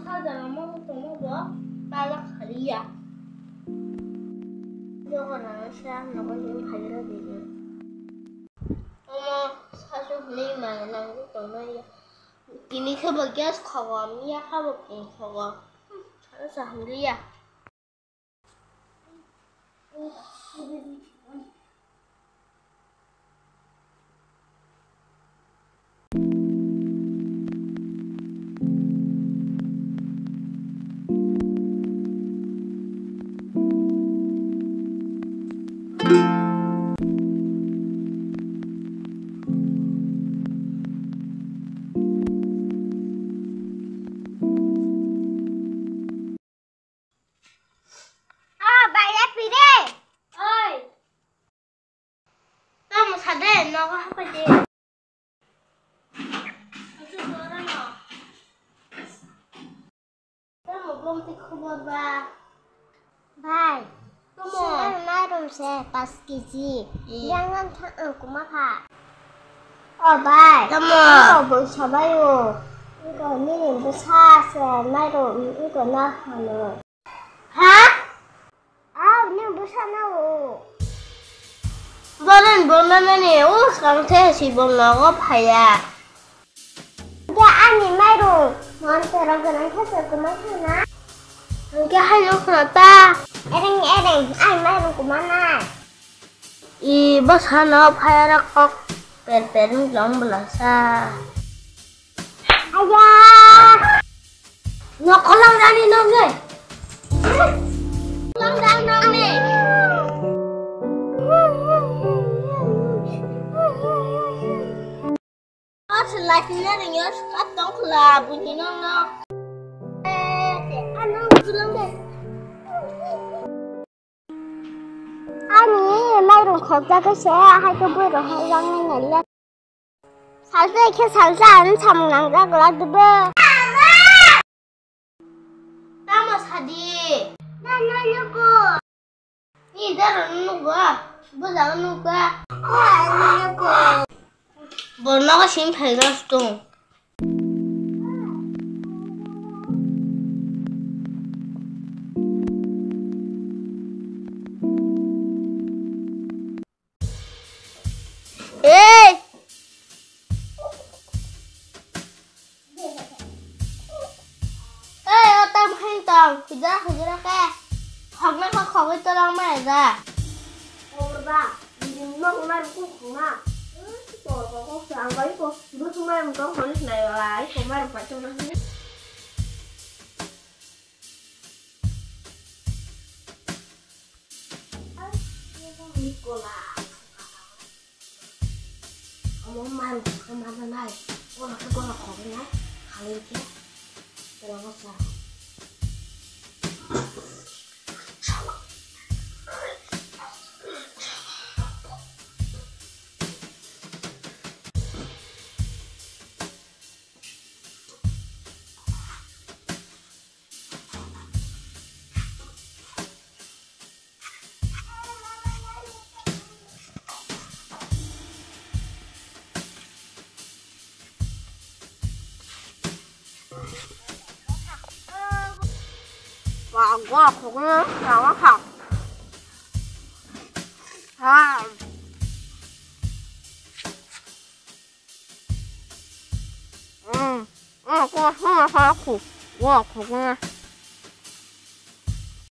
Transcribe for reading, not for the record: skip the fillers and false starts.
사자랑 먹을 거 먹어? 딸락하리야. 저거는 시간 먹으면 발려 되지. 어머, 사실 분위기 많이 나고 너는 ini kebagian sekolah Mia kamu pun sekolah. Saya dia. 사대 너가 하거지. 아주 뭐라노? 너무 꼼지 커봐봐. Vai. Xem mai đồng xe Baskiji. Jangan kumaha. Oh, bye. Kamu bersabayo. Iku ni besar se mai dom iku na halo. Hah? Ah, ni besar na wo. 너는 뭐냐면이 옷 상태에 집어넣어 봐야. 이게 아니 말로 너한테랑 그냥 해서 그만하나? 이게 하려고 그랬다. 에랭 아니 말로 그만하. 이뭐 사나 봐야라 꼭 빼빼는 좀 불러서. 아야. 너 콜랑다니 너네. 콜랑다니 너네. Selanjutnya dengan katong lah bunyi nong. Anong bilang deh. 아니, 말은 걱정하세. 하도 보러 하려는 날래. 살도 이렇게 살지 않은 참남자 그라드버. 나무 사디. 나누고. 이대로 누구야? 뭐 나가 누구야? 안 누구. 뭐 나가 지금 발견했어. 에이! 에이, 어떤 행동. 그저라 깨. 방금 거기 떠랑 말이다. 봐. 이놈 말 꾹꾹나. Có ăn với cô, bữa hôm nay mình có hỏi lúc này là hôm nay phải trong đó hết. Nicola, ông mai hôm nay, con là khó cái nhá, hàng lên kia, cái đó có sao? Và qua cũng là nó học à cô không là khổ quá cũng